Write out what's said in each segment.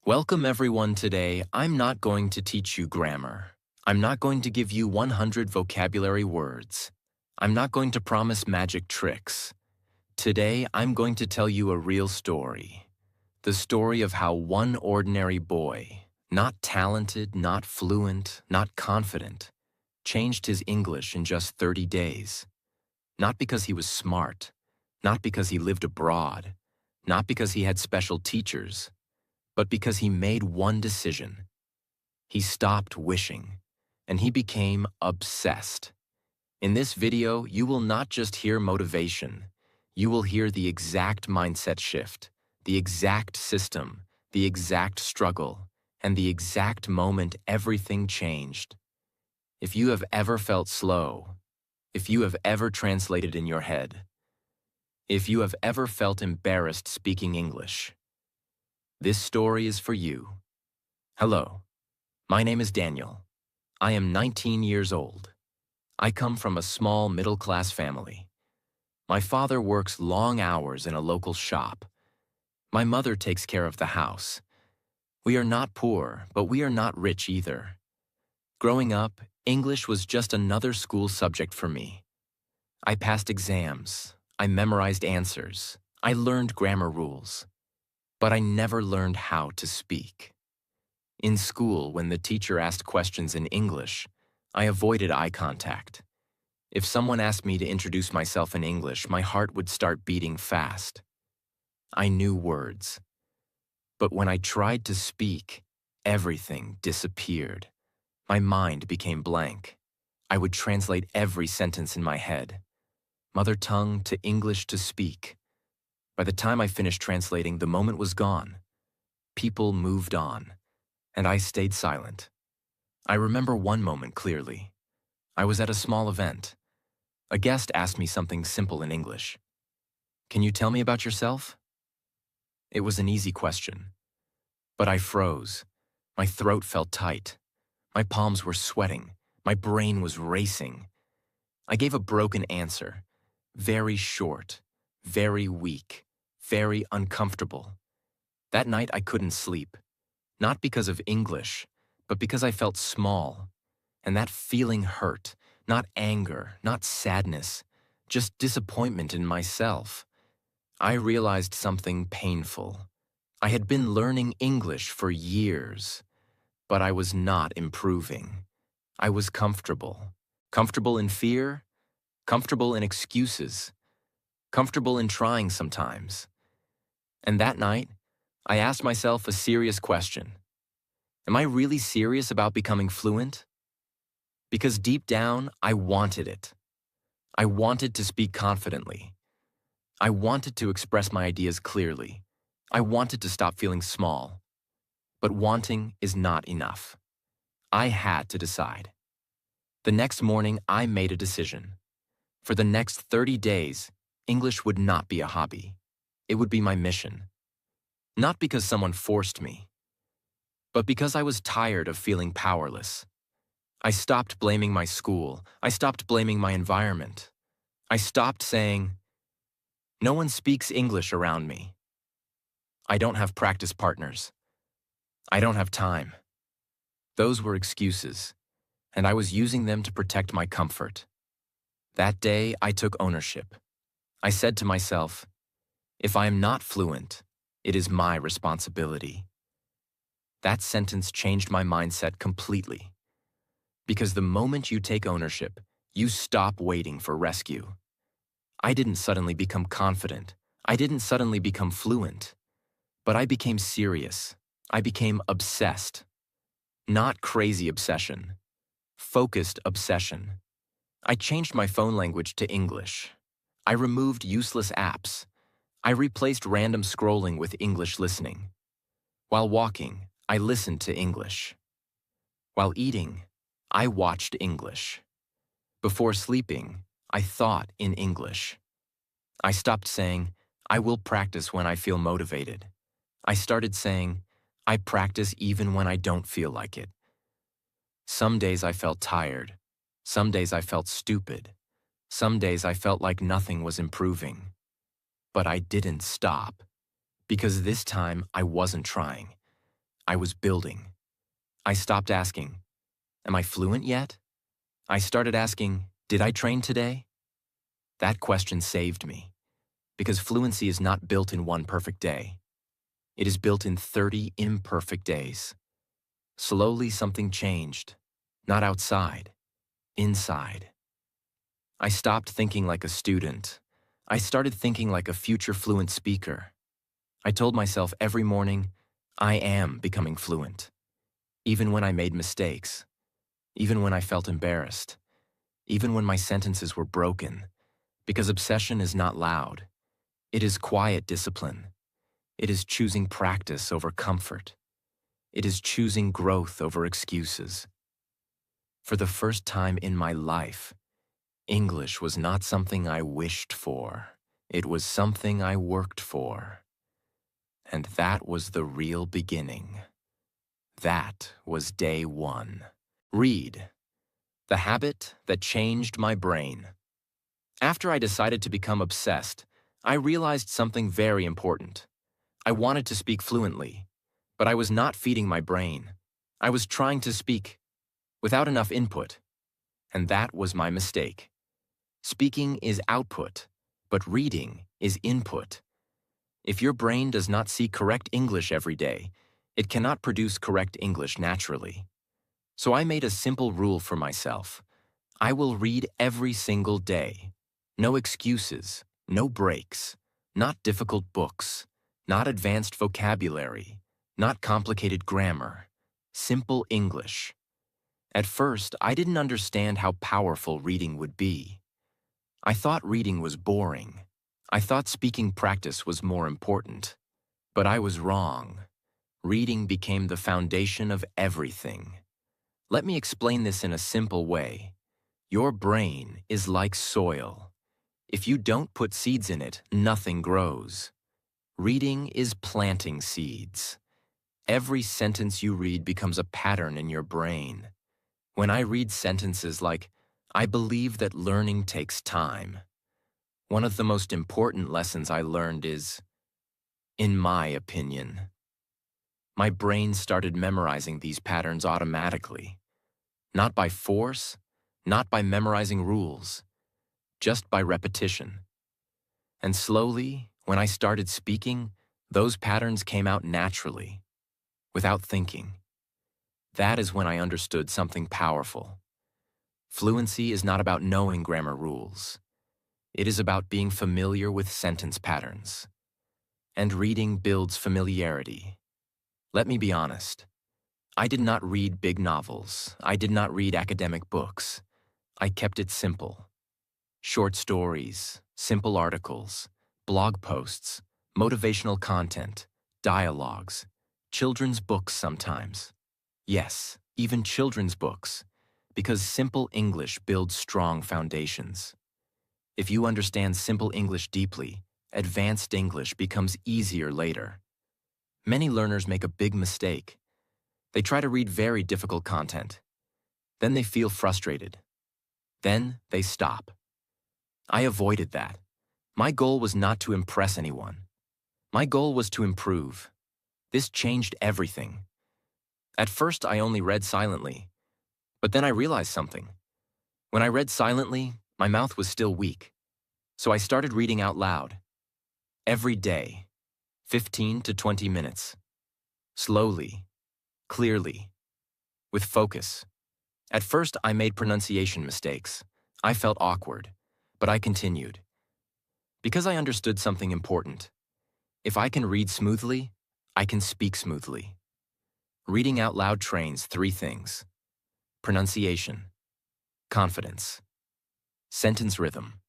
Welcome everyone today. I'm not going to teach you grammar. I'm not going to give you 100 vocabulary words. I'm not going to promise magic tricks. Today, I'm going to tell you a real story. The story of how one ordinary boy, not talented, not fluent, not confident, changed his English in just 30 days. Not because he was smart, not because he lived abroad, not because he had special teachers, but because he made one decision. He stopped wishing, and he became obsessed. In this video, you will not just hear motivation. You will hear the exact mindset shift, the exact system, the exact struggle, and the exact moment everything changed. If you have ever felt slow, if you have ever translated in your head, if you have ever felt embarrassed speaking English, this story is for you. Hello, my name is Daniel. I am 19 years old. I come from a small middle-class family. My father works long hours in a local shop. My mother takes care of the house. We are not poor, but we are not rich either. Growing up, English was just another school subject for me. I passed exams. I memorized answers. I learned grammar rules. But I never learned how to speak. In school, when the teacher asked questions in English, I avoided eye contact. If someone asked me to introduce myself in English, my heart would start beating fast. I knew words. But when I tried to speak, everything disappeared. My mind became blank. I would translate every sentence in my head. Mother tongue to English to speak. By the time I finished translating, the moment was gone. People moved on, and I stayed silent. I remember one moment clearly. I was at a small event. A guest asked me something simple in English. "Can you tell me about yourself?" It was an easy question. But I froze. My throat felt tight. My palms were sweating. My brain was racing. I gave a broken answer. Very short, very weak, very uncomfortable. That night I couldn't sleep. Not because of English, but because I felt small. And that feeling hurt. Not anger, not sadness, just disappointment in myself. I realized something painful. I had been learning English for years, but I was not improving. I was comfortable. Comfortable in fear, comfortable in excuses, comfortable in trying sometimes. And that night, I asked myself a serious question. Am I really serious about becoming fluent? Because deep down, I wanted it. I wanted to speak confidently. I wanted to express my ideas clearly. I wanted to stop feeling small. But wanting is not enough. I had to decide. The next morning, I made a decision. For the next 30 days, English would not be a hobby. It would be my mission. Not because someone forced me, but because I was tired of feeling powerless. I stopped blaming my school. I stopped blaming my environment. I stopped saying, "No one speaks English around me. I don't have practice partners. I don't have time." Those were excuses, and I was using them to protect my comfort. That day, I took ownership. I said to myself, if I am not fluent, it is my responsibility. That sentence changed my mindset completely. Because the moment you take ownership, you stop waiting for rescue. I didn't suddenly become confident. I didn't suddenly become fluent. But I became serious. I became obsessed. Not crazy obsession. Focused obsession. I changed my phone language to English. I removed useless apps. I replaced random scrolling with English listening. While walking, I listened to English. While eating, I watched English. Before sleeping, I thought in English. I stopped saying, "I will practice when I feel motivated." I started saying, "I practice even when I don't feel like it." Some days I felt tired. Some days I felt stupid. Some days I felt like nothing was improving. But I didn't stop. Because this time I wasn't trying. I was building. I stopped asking, am I fluent yet? I started asking, did I train today? That question saved me, because fluency is not built in one perfect day. It is built in 30 imperfect days. Slowly something changed, not outside, inside. I stopped thinking like a student. I started thinking like a future fluent speaker. I told myself every morning, I am becoming fluent. Even when I made mistakes, even when I felt embarrassed, even when my sentences were broken, because obsession is not loud. It is quiet discipline. It is choosing practice over comfort. It is choosing growth over excuses. For the first time in my life, English was not something I wished for. It was something I worked for. And that was the real beginning. That was day one. Read. The habit that changed my brain. After I decided to become obsessed, I realized something very important. I wanted to speak fluently, but I was not feeding my brain. I was trying to speak without enough input, and that was my mistake. Speaking is output, but reading is input. If your brain does not see correct English every day, it cannot produce correct English naturally. So I made a simple rule for myself. I will read every single day. No excuses, no breaks, not difficult books, not advanced vocabulary, not complicated grammar, simple English. At first, I didn't understand how powerful reading would be. I thought reading was boring. I thought speaking practice was more important. But I was wrong. Reading became the foundation of everything. Let me explain this in a simple way. Your brain is like soil. If you don't put seeds in it, nothing grows. Reading is planting seeds. Every sentence you read becomes a pattern in your brain. When I read sentences like, I believe that learning takes time, one of the most important lessons I learned is, in my opinion. My brain started memorizing these patterns automatically. Not by force, not by memorizing rules, just by repetition. And slowly, when I started speaking, those patterns came out naturally, without thinking. That is when I understood something powerful. Fluency is not about knowing grammar rules. It is about being familiar with sentence patterns. And reading builds familiarity. Let me be honest. I did not read big novels. I did not read academic books. I kept it simple. Short stories, simple articles, blog posts, motivational content, dialogues, children's books sometimes. Yes, even children's books, because simple English builds strong foundations. If you understand simple English deeply, advanced English becomes easier later. Many learners make a big mistake. They try to read very difficult content. Then they feel frustrated. Then they stop. I avoided that. My goal was not to impress anyone. My goal was to improve. This changed everything. At first, I only read silently. But then I realized something. When I read silently, my mouth was still weak. So I started reading out loud. Every day, 15 to 20 minutes. Slowly, clearly, with focus. At first, I made pronunciation mistakes. I felt awkward, but I continued. Because I understood something important. If I can read smoothly, I can speak smoothly. Reading out loud trains 3 things: pronunciation, confidence, sentence rhythm.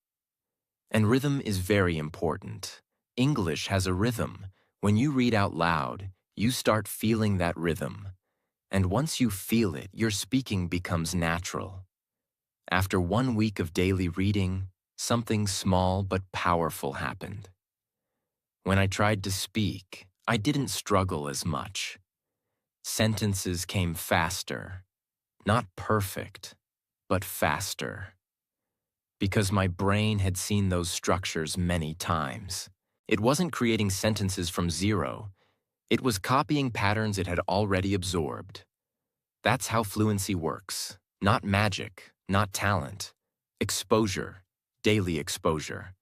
And rhythm is very important. English has a rhythm. When you read out loud, you start feeling that rhythm. And once you feel it, your speaking becomes natural. After 1 week of daily reading, something small but powerful happened. When I tried to speak, I didn't struggle as much. Sentences came faster. Not perfect, but faster. Because my brain had seen those structures many times. It wasn't creating sentences from zero. It was copying patterns it had already absorbed. That's how fluency works. Not magic, not talent. Exposure, daily exposure.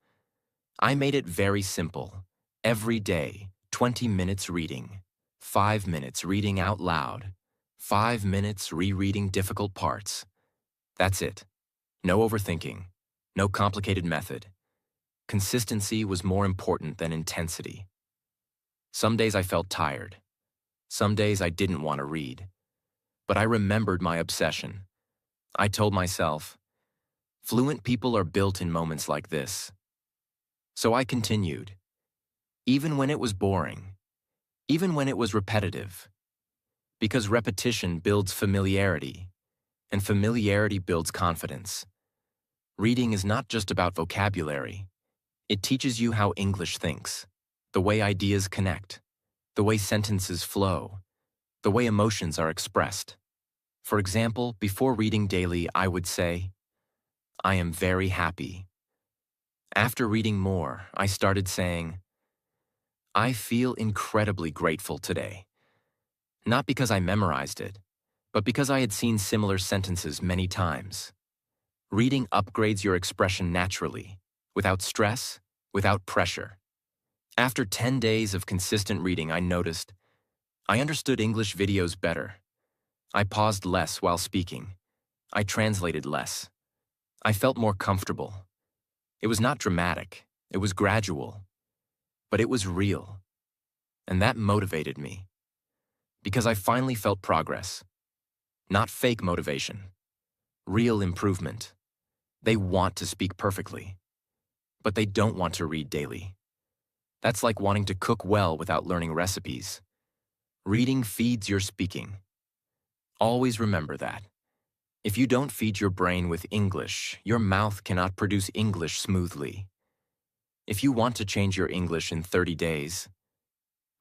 I made it very simple. Every day, 20 minutes reading, 5 minutes reading out loud, 5 minutes rereading difficult parts. That's it. No overthinking, no complicated method. Consistency was more important than intensity. Some days I felt tired. Some days I didn't want to read. But I remembered my obsession. I told myself, fluent people are built in moments like this. So I continued, even when it was boring, even when it was repetitive, because repetition builds familiarity, and familiarity builds confidence. Reading is not just about vocabulary. It teaches you how English thinks, the way ideas connect, the way sentences flow, the way emotions are expressed. For example, before reading daily, I would say, I am very happy. After reading more, I started saying, I feel incredibly grateful today. Not because I memorized it, but because I had seen similar sentences many times. Reading upgrades your expression naturally, without stress, without pressure. After 10 days of consistent reading, I noticed I understood English videos better. I paused less while speaking. I translated less. I felt more comfortable. It was not dramatic. It was gradual. But it was real. And that motivated me. Because I finally felt progress. Not fake motivation. Real improvement. They want to speak perfectly. But they don't want to read daily. That's like wanting to cook well without learning recipes. Reading feeds your speaking. Always remember that. If you don't feed your brain with English, your mouth cannot produce English smoothly. If you want to change your English in 30 days,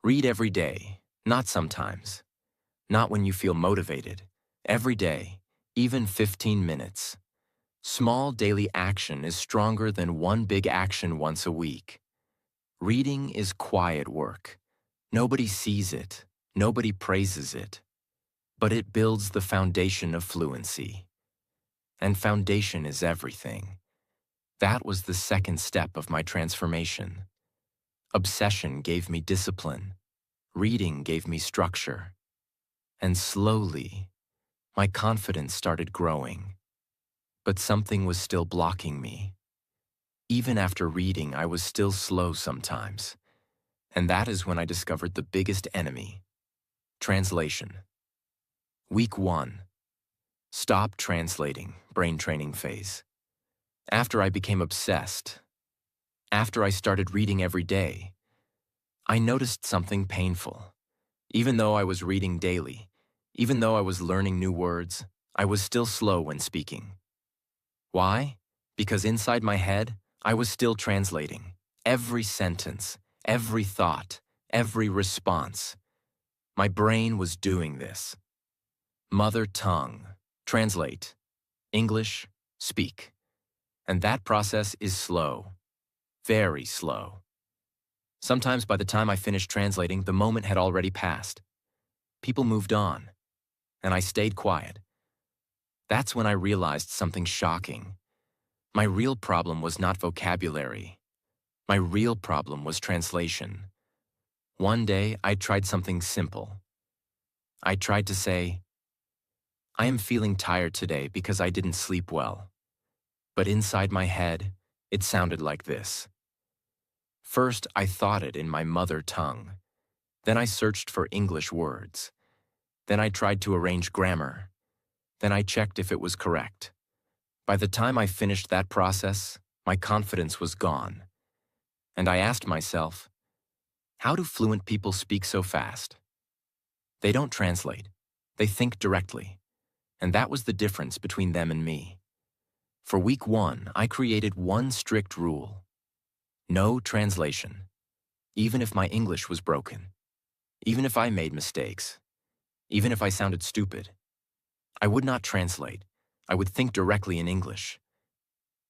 read every day, not sometimes. Not when you feel motivated. Every day, even 15 minutes. Small daily action is stronger than one big action once a week. Reading is quiet work. Nobody sees it. Nobody praises it. But it builds the foundation of fluency. And foundation is everything. That was the second step of my transformation. Obsession gave me discipline. Reading gave me structure. And slowly, my confidence started growing. But something was still blocking me. Even after reading, I was still slow sometimes. And that is when I discovered the biggest enemy. Translation. Week 1. Stop translating, brain training phase. After I became obsessed, after I started reading every day, I noticed something painful. Even though I was reading daily, even though I was learning new words, I was still slow when speaking. Why? Because inside my head, I was still translating. Every sentence, every thought, every response. My brain was doing this. Mother tongue. Translate. English. Speak. And that process is slow. Very slow. Sometimes by the time I finished translating, the moment had already passed. People moved on, and I stayed quiet. That's when I realized something shocking. My real problem was not vocabulary. My real problem was translation. One day, I tried something simple. I tried to say, I am feeling tired today because I didn't sleep well. But inside my head, it sounded like this. First, I thought it in my mother tongue. Then I searched for English words. Then I tried to arrange grammar. Then I checked if it was correct. By the time I finished that process, my confidence was gone. And I asked myself, how do fluent people speak so fast? They don't translate. They think directly. And that was the difference between them and me. For week 1, I created one strict rule. No translation. Even if my English was broken. Even if I made mistakes. Even if I sounded stupid. I would not translate. I would think directly in English.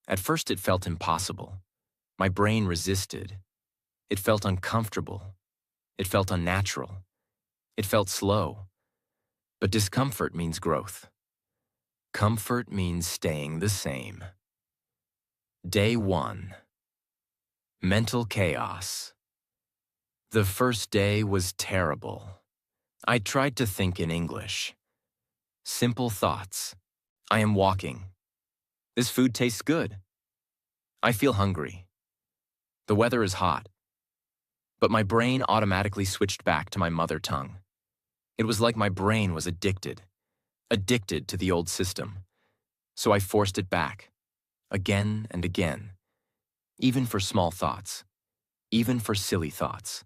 At first it felt impossible. My brain resisted. It felt uncomfortable. It felt unnatural. It felt slow. But discomfort means growth. Comfort means staying the same. Day 1. Mental chaos. The first day was terrible. I tried to think in English. Simple thoughts. I am walking. This food tastes good. I feel hungry. The weather is hot. But my brain automatically switched back to my mother tongue. It was like my brain was addicted to the old system. So I forced it back, again and again, even for small thoughts, even for silly thoughts.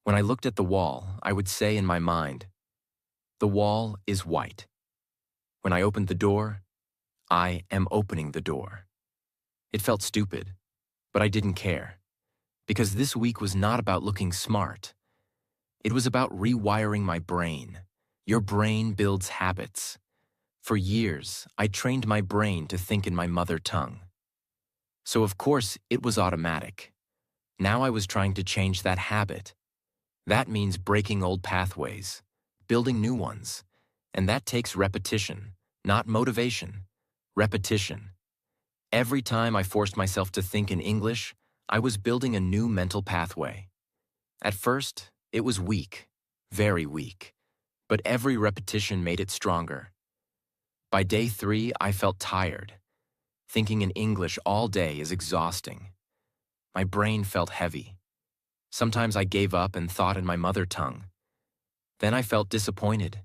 When I looked at the wall, I would say in my mind, the wall is white. When I opened the door, I am opening the door. It felt stupid, but I didn't care, because this week was not about looking smart. It was about rewiring my brain. Your brain builds habits. For years, I trained my brain to think in my mother tongue. So of course, it was automatic. Now I was trying to change that habit. That means breaking old pathways, building new ones. And that takes repetition, not motivation. Repetition. Every time I forced myself to think in English, I was building a new mental pathway. At first, it was weak, very weak. But every repetition made it stronger. By day 3, I felt tired. Thinking in English all day is exhausting. My brain felt heavy. Sometimes I gave up and thought in my mother tongue. Then I felt disappointed.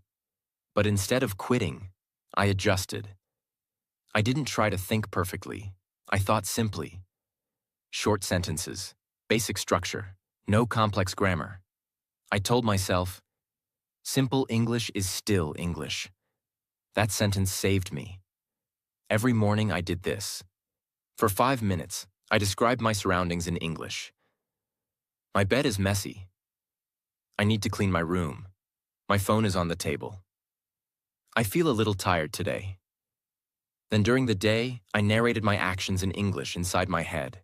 But instead of quitting, I adjusted. I didn't try to think perfectly. I thought simply. Short sentences, basic structure, no complex grammar. I told myself, simple English is still English. That sentence saved me. Every morning I did this. For 5 minutes, I described my surroundings in English. My bed is messy. I need to clean my room. My phone is on the table. I feel a little tired today. Then during the day, I narrated my actions in English inside my head.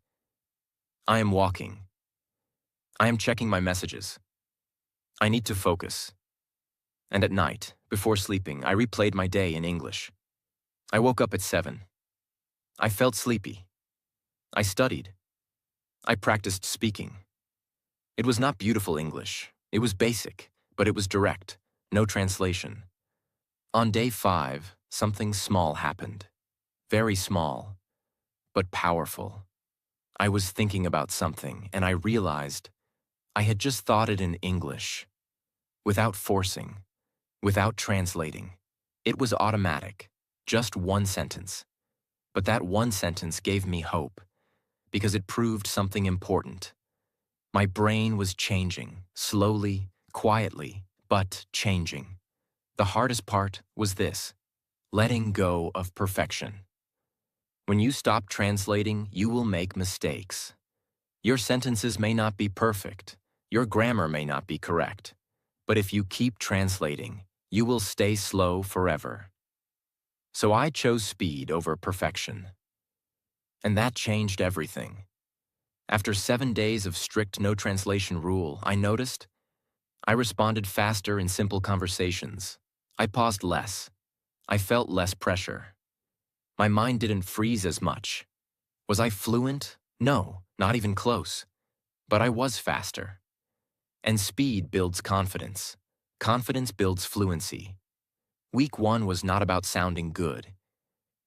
I am walking. I am checking my messages. I need to focus. And at night, before sleeping, I replayed my day in English. I woke up at 7. I felt sleepy. I studied. I practiced speaking. It was not beautiful English. It was basic, but it was direct, no translation. On day 5, something small happened. Very small, but powerful. I was thinking about something, and I realized I had just thought it in English, without forcing, without translating. It was automatic, just one sentence. But that one sentence gave me hope, because it proved something important. My brain was changing, slowly, quietly, but changing. The hardest part was this: letting go of perfection. When you stop translating, you will make mistakes. Your sentences may not be perfect. Your grammar may not be correct. But if you keep translating, you will stay slow forever. So I chose speed over perfection. And that changed everything. After 7 days of strict no translation rule, I noticed I responded faster in simple conversations. I paused less. I felt less pressure. My mind didn't freeze as much. Was I fluent? No, not even close. But I was faster. And speed builds confidence. Confidence builds fluency. Week 1 was not about sounding good.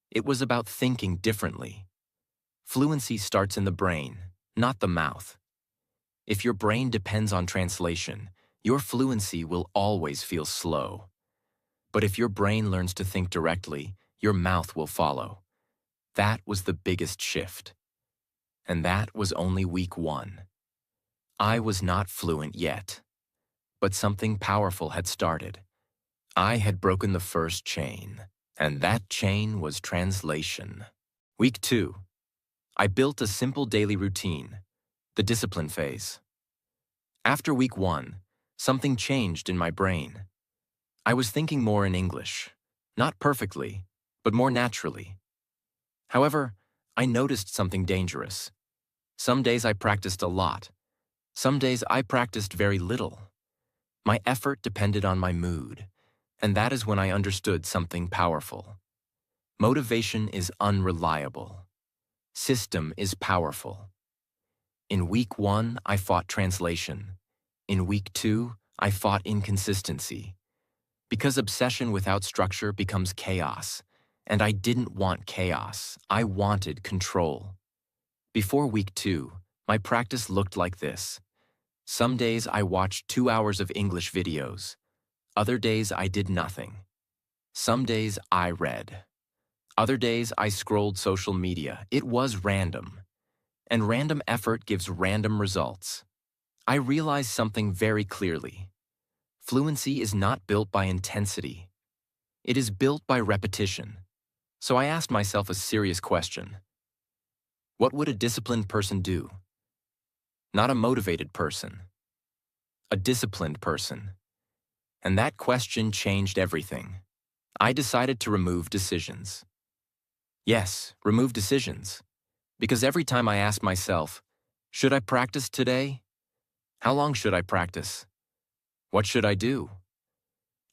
It was about thinking differently. Fluency starts in the brain, not the mouth. If your brain depends on translation, your fluency will always feel slow. But if your brain learns to think directly, your mouth will follow. That was the biggest shift. And that was only week 1. I was not fluent yet. But something powerful had started. I had broken the first chain, and that chain was translation. Week 2. I built a simple daily routine, the discipline phase. After week 1, something changed in my brain. I was thinking more in English, not perfectly, but more naturally. However, I noticed something dangerous. Some days I practiced a lot. Some days I practiced very little. My effort depended on my mood, and that is when I understood something powerful. Motivation is unreliable. System is powerful. In week 1, I fought translation. In week 2, I fought inconsistency. Because obsession without structure becomes chaos, and I didn't want chaos, I wanted control. Before week 2, my practice looked like this. Some days I watched 2 hours of English videos. Other days I did nothing. Some days I read. Other days I scrolled social media. It was random. And random effort gives random results. I realized something very clearly. Fluency is not built by intensity. It is built by repetition. So I asked myself a serious question. What would a disciplined person do? Not a motivated person. A disciplined person. And that question changed everything. I decided to remove decisions. Yes, remove decisions. Because every time I ask myself, should I practice today? How long should I practice? What should I do?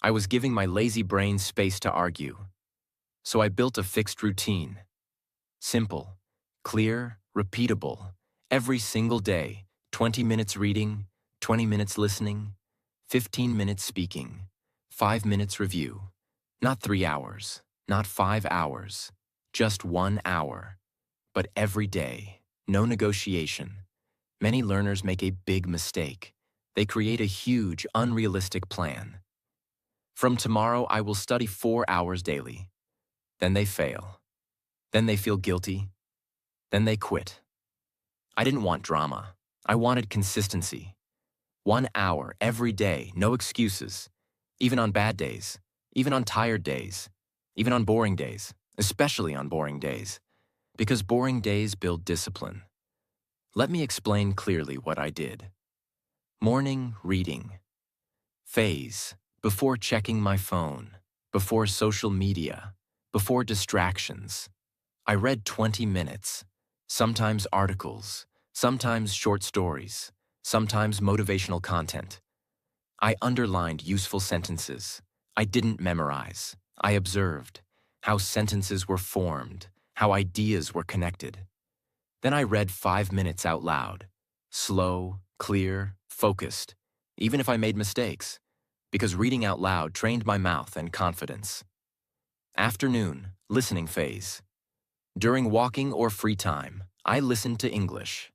I was giving my lazy brain space to argue. So I built a fixed routine. Simple, clear, repeatable. Every single day, 20 minutes reading, 20 minutes listening, 15 minutes speaking, 5 minutes review. Not 3 hours, not 5 hours, just 1 hour. But every day, no negotiation. Many learners make a big mistake. They create a huge, unrealistic plan. From tomorrow, I will study 4 hours daily. Then they fail. Then they feel guilty. Then they quit. I didn't want drama. I wanted consistency. 1 hour every day, no excuses. Even on bad days. Even on tired days. Even on boring days. Especially on boring days. Because boring days build discipline. Let me explain clearly what I did. Morning reading. Phase. Before checking my phone. Before social media. Before distractions. I read 20 minutes. Sometimes articles. Sometimes short stories. Sometimes motivational content. I underlined useful sentences. I didn't memorize. I observed how sentences were formed, how ideas were connected. Then I read 5 minutes out loud. Slow, clear, focused, even if I made mistakes, because reading out loud trained my mouth and confidence. Afternoon, listening phase. During walking or free time, I listened to English,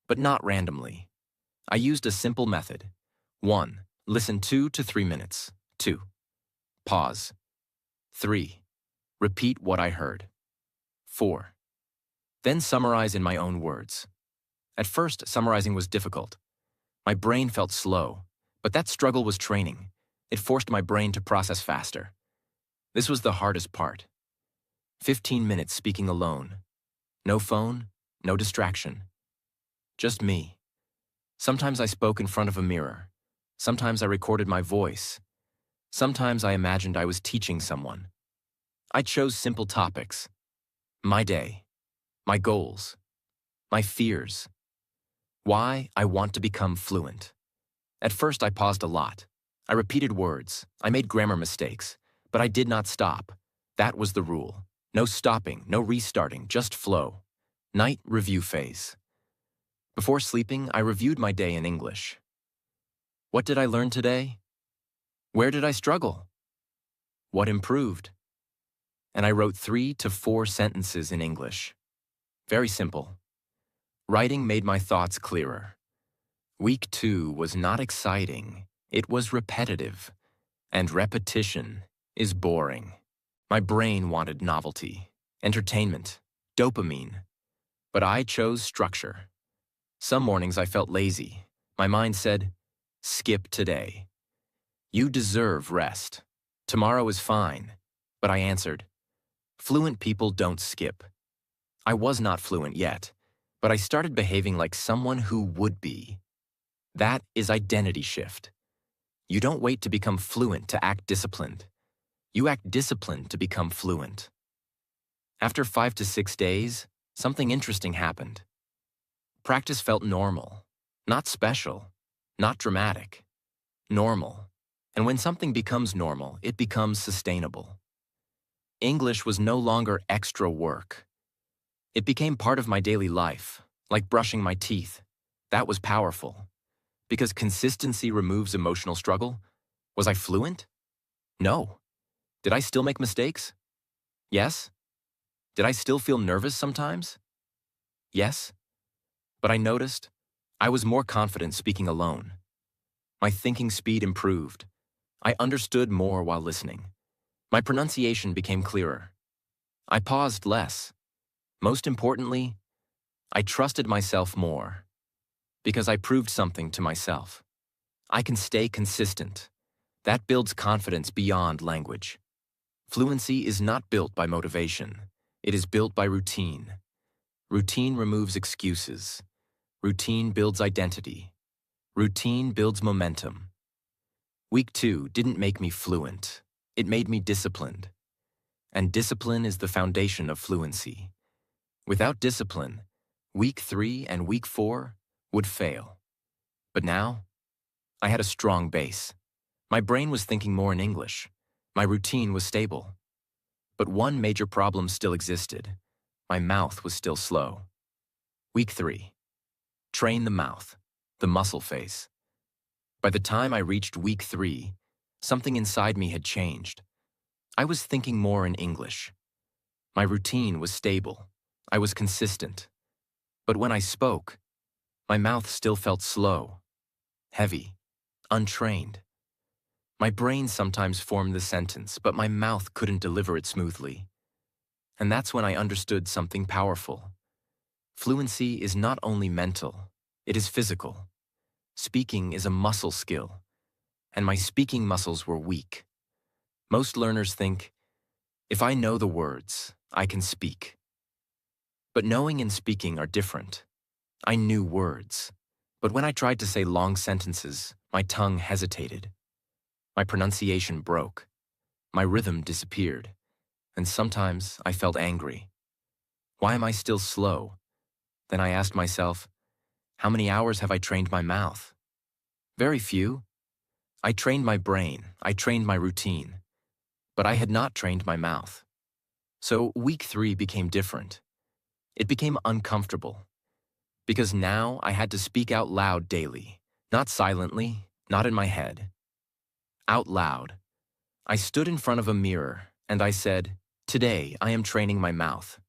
but not randomly. I used a simple method. 1. Listen 2 to 3 minutes. 2. Pause. 3. Repeat what I heard. 4. Then summarize in my own words. At first, summarizing was difficult. My brain felt slow, but that struggle was training. It forced my brain to process faster. This was the hardest part. 15 minutes speaking alone. No phone, no distraction. Just me. Sometimes I spoke in front of a mirror. Sometimes I recorded my voice. Sometimes I imagined I was teaching someone. I chose simple topics. My day. My goals. My fears. Why I want to become fluent. At first I paused a lot. I repeated words. I made grammar mistakes. But I did not stop. That was the rule. No stopping, no restarting, just flow. Night review phase. Before sleeping, I reviewed my day in English. What did I learn today? Where did I struggle? What improved? And I wrote 3 to 4 sentences in English. Very simple. Writing made my thoughts clearer. Week 2 was not exciting. It was repetitive. And repetition is boring. My brain wanted novelty, entertainment, dopamine. But I chose structure. Some mornings I felt lazy. My mind said, skip today. You deserve rest. Tomorrow is fine. But I answered, fluent people don't skip. I was not fluent yet, but I started behaving like someone who would be. That is identity shift. You don't wait to become fluent to act disciplined. You act disciplined to become fluent. After 5 to 6 days, something interesting happened. Practice felt normal, not special, not dramatic. normal. And when something becomes normal, it becomes sustainable. English was no longer extra work. It became part of my daily life, like brushing my teeth. That was powerful. Because consistency removes emotional struggle. Was I fluent? No. Did I still make mistakes? Yes. Did I still feel nervous sometimes? Yes. But I noticed I was more confident speaking alone. My thinking speed improved. I understood more while listening. My pronunciation became clearer. I paused less. Most importantly, I trusted myself more. Because I proved something to myself. I can stay consistent. That builds confidence beyond language. Fluency is not built by motivation. It is built by routine. Routine removes excuses. Routine builds identity. Routine builds momentum. Week 2 didn't make me fluent. It made me disciplined. And discipline is the foundation of fluency. Without discipline, Week 3 and Week 4 would fail. But now, I had a strong base. My brain was thinking more in English. My routine was stable. But one major problem still existed. My mouth was still slow. Week 3. Train the mouth, the muscle phase. By the time I reached Week 3, something inside me had changed. I was thinking more in English. My routine was stable. I was consistent. But when I spoke, my mouth still felt slow, heavy, untrained. My brain sometimes formed the sentence, but my mouth couldn't deliver it smoothly. And that's when I understood something powerful. Fluency is not only mental, it is physical. Speaking is a muscle skill, and my speaking muscles were weak. Most learners think, if I know the words, I can speak. But knowing and speaking are different. I knew words, but when I tried to say long sentences, my tongue hesitated. My pronunciation broke. My rhythm disappeared, and sometimes I felt angry. Why am I still slow? Then I asked myself, how many hours have I trained my mouth? Very few. I trained my brain, I trained my routine, but I had not trained my mouth. So Week 3 became different. It became uncomfortable, because now I had to speak out loud daily, not silently, not in my head. Out loud. I stood in front of a mirror, and I said, today I am training my mouth.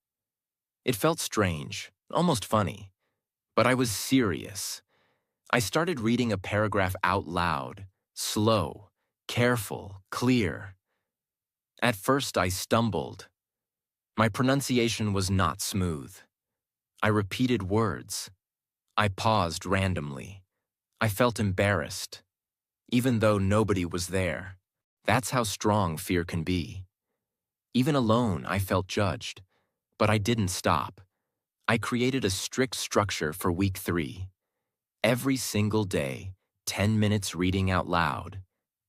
It felt strange, almost funny, but I was serious. I started reading a paragraph out loud, slow, careful, clear. At first I stumbled. My pronunciation was not smooth. I repeated words. I paused randomly. I felt embarrassed, even though nobody was there. That's how strong fear can be. Even alone, I felt judged, but I didn't stop. I created a strict structure for Week 3. Every single day, 10 minutes reading out loud,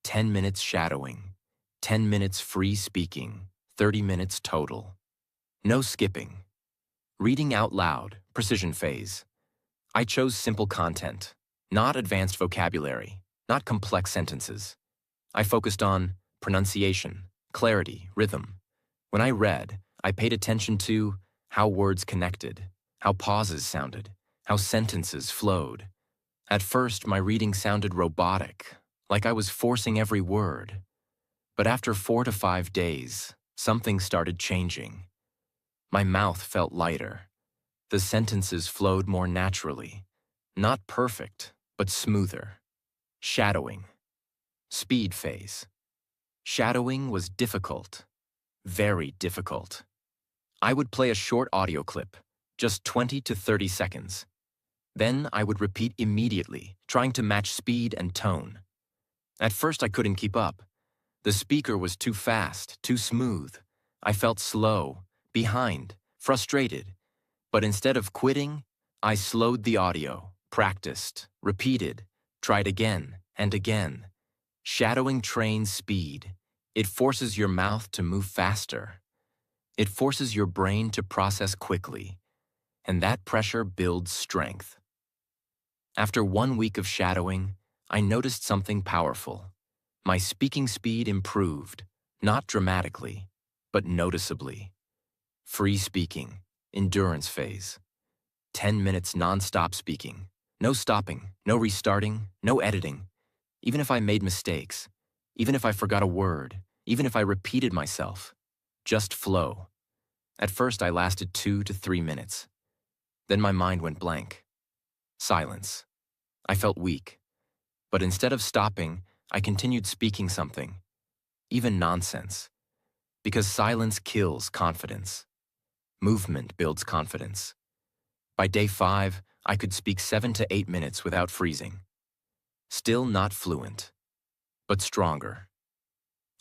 10 minutes shadowing, 10 minutes free speaking, 30 minutes total. No skipping. Reading out loud, precision phase. I chose simple content, not advanced vocabulary, not complex sentences. I focused on pronunciation, clarity, rhythm. When I read, I paid attention to how words connected, how pauses sounded, how sentences flowed. At first, my reading sounded robotic, like I was forcing every word. But after 4 to 5 days, something started changing. My mouth felt lighter. The sentences flowed more naturally. Not perfect, but smoother. Shadowing. Speed phase. Shadowing was difficult. Very difficult. I would play a short audio clip, just 20 to 30 seconds. Then I would repeat immediately, trying to match speed and tone. At first I couldn't keep up. The speaker was too fast, too smooth. I felt slow, behind, frustrated. But instead of quitting, I slowed the audio, practiced, repeated, tried again and again. Shadowing trains speed. It forces your mouth to move faster. It forces your brain to process quickly. And that pressure builds strength. After 1 week of shadowing, I noticed something powerful. My speaking speed improved, not dramatically, but noticeably. Free speaking, endurance phase. 10 minutes non-stop speaking. No stopping, no restarting, no editing. Even if I made mistakes, even if I forgot a word, even if I repeated myself. Just flow. At first I lasted 2 to 3 minutes. Then my mind went blank. Silence. I felt weak. But instead of stopping, I continued speaking something, even nonsense. Because silence kills confidence. Movement builds confidence. By day 5, I could speak 7 to 8 minutes without freezing. Still not fluent, but stronger.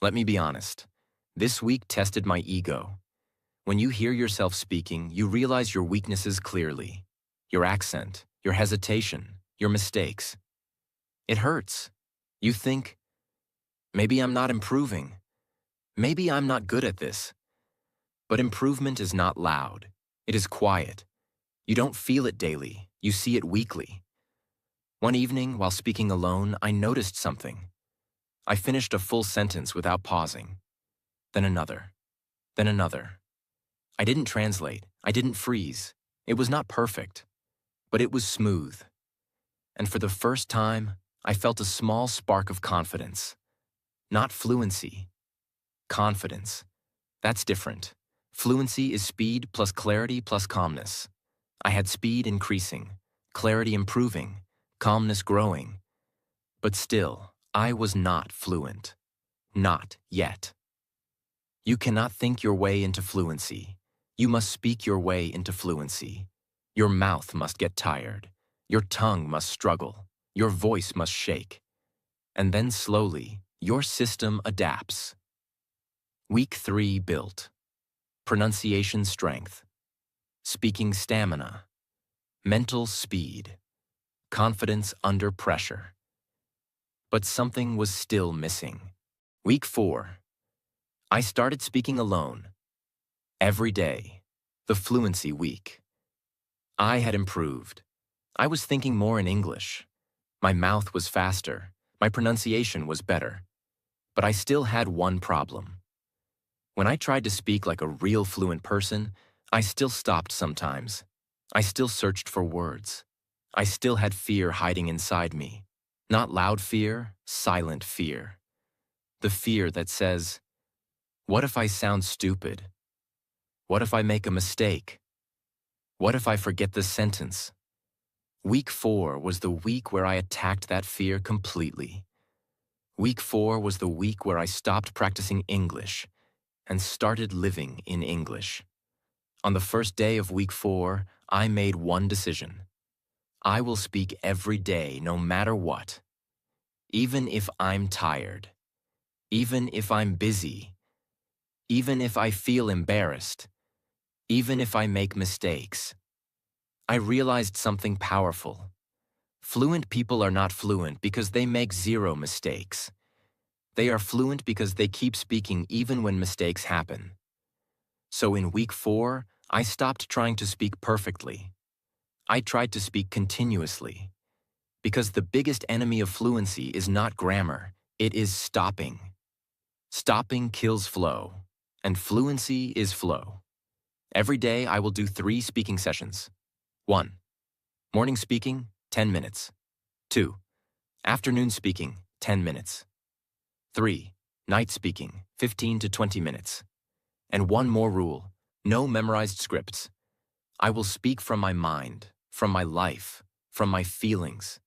Let me be honest. This week tested my ego. When you hear yourself speaking, you realize your weaknesses clearly. Your accent, your hesitation, your mistakes. It hurts. You think, maybe I'm not improving. Maybe I'm not good at this. But improvement is not loud. It is quiet. You don't feel it daily. You see it weekly. One evening, while speaking alone, I noticed something. I finished a full sentence without pausing. Then another. Then another. I didn't translate. I didn't freeze. It was not perfect, but it was smooth. And for the first time, I felt a small spark of confidence. Not fluency. Confidence. That's different. Fluency is speed plus clarity plus calmness. I had speed increasing, clarity improving, calmness growing. But still, I was not fluent. Not yet. You cannot think your way into fluency. You must speak your way into fluency. Your mouth must get tired. Your tongue must struggle. Your voice must shake. And then slowly, your system adapts. Week 3 built. Pronunciation strength. Speaking stamina. Mental speed. Confidence under pressure. But something was still missing. Week 4. I started speaking alone. Every day. The fluency week. I had improved. I was thinking more in English. My mouth was faster. My pronunciation was better. But I still had one problem. When I tried to speak like a real fluent person, I still stopped sometimes. I still searched for words. I still had fear hiding inside me. Not loud fear, silent fear. The fear that says, what if I sound stupid? What if I make a mistake? What if I forget the sentence? Week 4 was the week where I attacked that fear completely. Week 4 was the week where I stopped practicing English and started living in English. On the first day of week 4, I made one decision. I will speak every day no matter what. Even if I'm tired. Even if I'm busy. Even if I feel embarrassed. Even if I make mistakes. I realized something powerful. Fluent people are not fluent because they make 0 mistakes. They are fluent because they keep speaking even when mistakes happen. So in week 4, I stopped trying to speak perfectly. I tried to speak continuously. Because the biggest enemy of fluency is not grammar, it is stopping. Stopping kills flow, and fluency is flow. Every day I will do 3 speaking sessions. 1. Morning speaking, 10 minutes. 2. Afternoon speaking, 10 minutes. 3. Night speaking, 15 to 20 minutes. And one more rule, no memorized scripts. I will speak from my mind, from my life, from my feelings.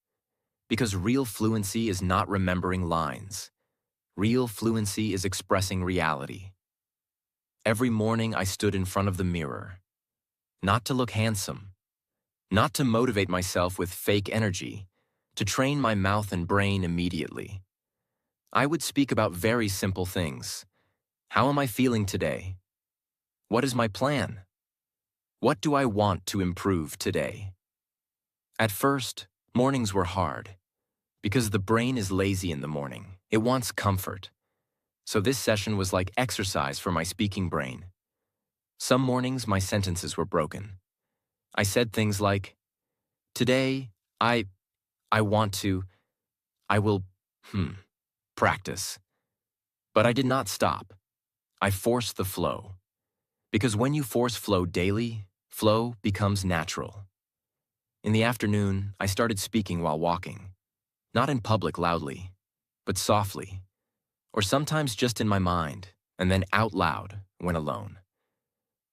Because real fluency is not remembering lines. Real fluency is expressing reality. Every morning I stood in front of the mirror. Not to look handsome. Not to motivate myself with fake energy. To train my mouth and brain immediately. I would speak about very simple things. How am I feeling today? What is my plan? What do I want to improve today? At first, mornings were hard. Because the brain is lazy in the morning. It wants comfort. So this session was like exercise for my speaking brain. Some mornings my sentences were broken. I said things like, today, I want to, I will, practice. But I did not stop. I forced the flow. Because when you force flow daily, flow becomes natural. In the afternoon, I started speaking while walking. Not in public loudly, but softly. Or sometimes just in my mind, and then out loud when alone.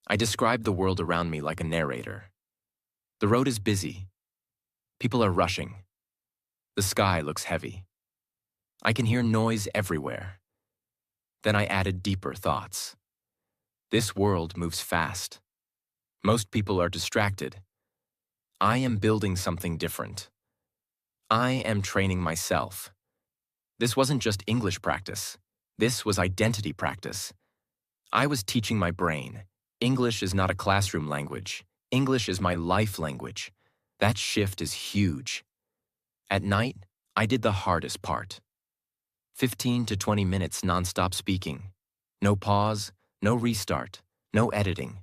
I described the world around me like a narrator. The road is busy. People are rushing. The sky looks heavy. I can hear noise everywhere. Then I added deeper thoughts. This world moves fast. Most people are distracted. I am building something different. I am training myself. This wasn't just English practice. This was identity practice. I was teaching my brain. English is not a classroom language. English is my life language. That shift is huge. At night, I did the hardest part. 15 to 20 minutes nonstop speaking. No pause, no restart, no editing.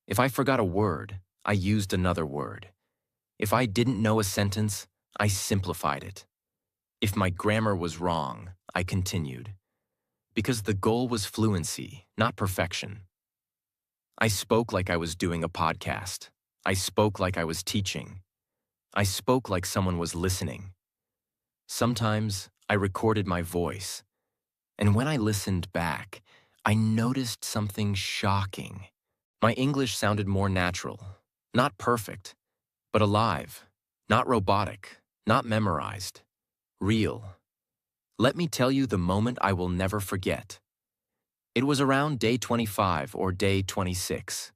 If I forgot a word, I used another word. If I didn't know a sentence, I simplified it. If my grammar was wrong, I continued. Because the goal was fluency, not perfection. I spoke like I was doing a podcast. I spoke like I was teaching. I spoke like someone was listening. Sometimes I recorded my voice, and when I listened back, I noticed something shocking. My English sounded more natural, not perfect, but alive, not robotic, not memorized, real. Let me tell you the moment I will never forget. It was around day 25 or day 26.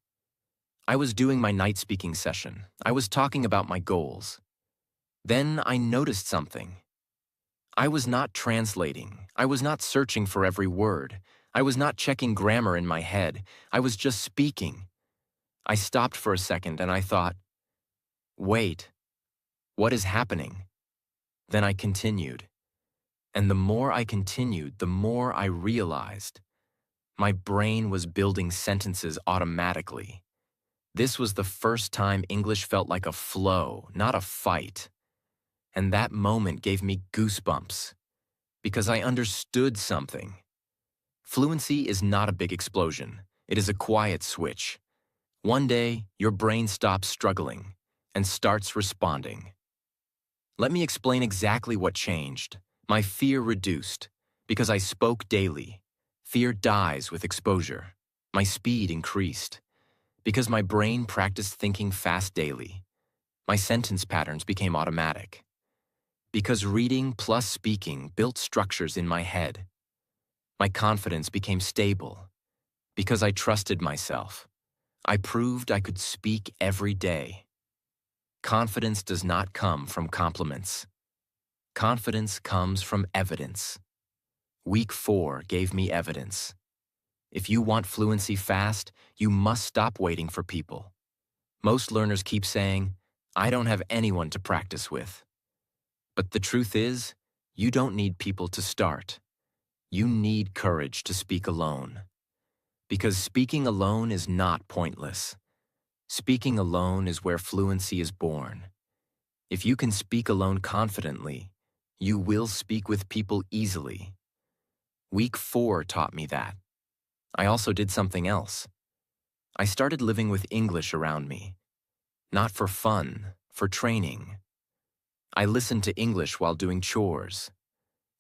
I was doing my night speaking session. I was talking about my goals. Then I noticed something. I was not translating. I was not searching for every word. I was not checking grammar in my head. I was just speaking. I stopped for a second and I thought, wait, what is happening? Then I continued. And the more I continued, the more I realized. My brain was building sentences automatically. This was the first time English felt like a flow, not a fight. And that moment gave me goosebumps, because I understood something. Fluency is not a big explosion. It is a quiet switch. One day, your brain stops struggling and starts responding. Let me explain exactly what changed. My fear reduced, because I spoke daily. Fear dies with exposure. My speed increased, because my brain practiced thinking fast daily. My sentence patterns became automatic. Because reading plus speaking built structures in my head. My confidence became stable. Because I trusted myself. I proved I could speak every day. Confidence does not come from compliments. Confidence comes from evidence. Week 4 gave me evidence. If you want fluency fast, you must stop waiting for people. Most learners keep saying, I don't have anyone to practice with. But the truth is, you don't need people to start. You need courage to speak alone. Because speaking alone is not pointless. Speaking alone is where fluency is born. If you can speak alone confidently, you will speak with people easily. Week 4 taught me that. I also did something else. I started living with English around me. Not for fun, for training. I listened to English while doing chores.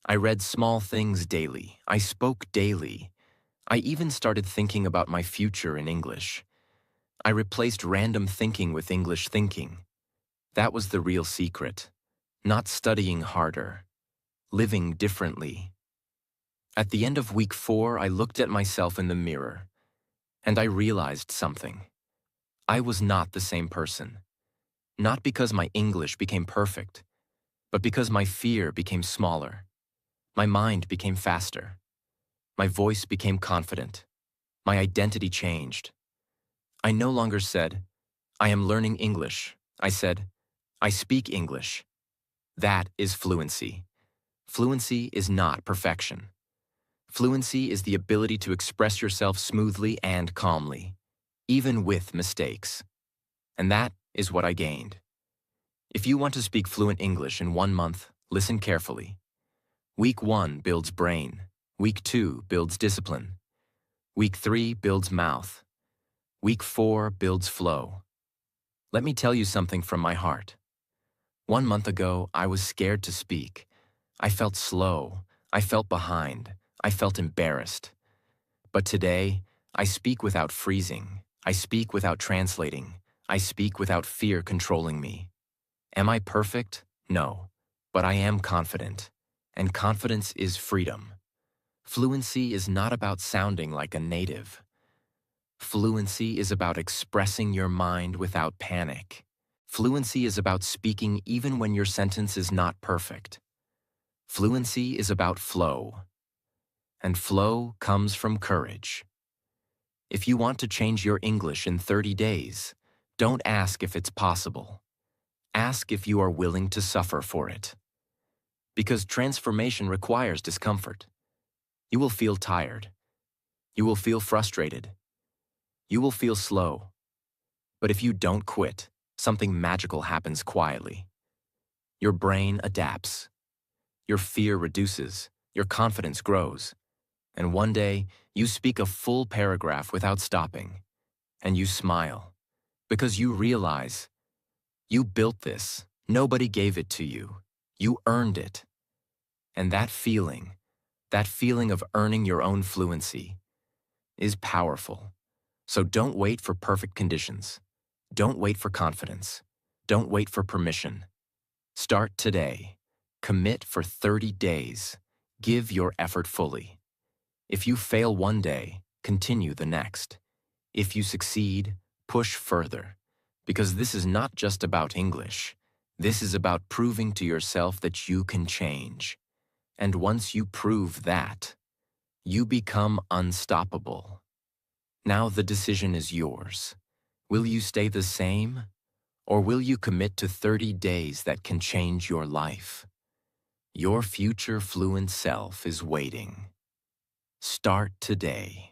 I read small things daily. I spoke daily. I even started thinking about my future in English. I replaced random thinking with English thinking. That was the real secret. Not studying harder. Living differently. At the end of week 4, I looked at myself in the mirror, and I realized something. I was not the same person. Not because my English became perfect, but because my fear became smaller. My mind became faster. My voice became confident. My identity changed. I no longer said, I am learning English. I said, I speak English. That is fluency. Fluency is not perfection. Fluency is the ability to express yourself smoothly and calmly, even with mistakes. And that is what I gained. If you want to speak fluent English in 1 month, Listen carefully. Week 1 builds brain. Week 2 builds discipline. Week 3 builds mouth. Week 4 builds flow. Let me tell you something from my heart. 1 month ago, I was scared to speak. I felt slow. I felt behind. I felt embarrassed. But today, I speak without freezing. I speak without translating. I speak without fear controlling me. Am I perfect? No. But I am confident. And confidence is freedom. Fluency is not about sounding like a native. Fluency is about expressing your mind without panic. Fluency is about speaking even when your sentence is not perfect. Fluency is about flow. And flow comes from courage. If you want to change your English in 30 days, don't ask if it's possible. Ask if you are willing to suffer for it. Because transformation requires discomfort. You will feel tired. You will feel frustrated. You will feel slow. But if you don't quit, something magical happens quietly. Your brain adapts. Your fear reduces. Your confidence grows. And one day, you speak a full paragraph without stopping. And you smile. Because you realize, you built this. Nobody gave it to you. You earned it. And that feeling of earning your own fluency, is powerful. So don't wait for perfect conditions. Don't wait for confidence. Don't wait for permission. Start today. Commit for 30 days. Give your effort fully. If you fail one day, continue the next. If you succeed, push further. Because this is not just about English. This is about proving to yourself that you can change. And once you prove that, you become unstoppable. Now the decision is yours. Will you stay the same? Or will you commit to 30 days that can change your life? Your future fluent self is waiting. Start today.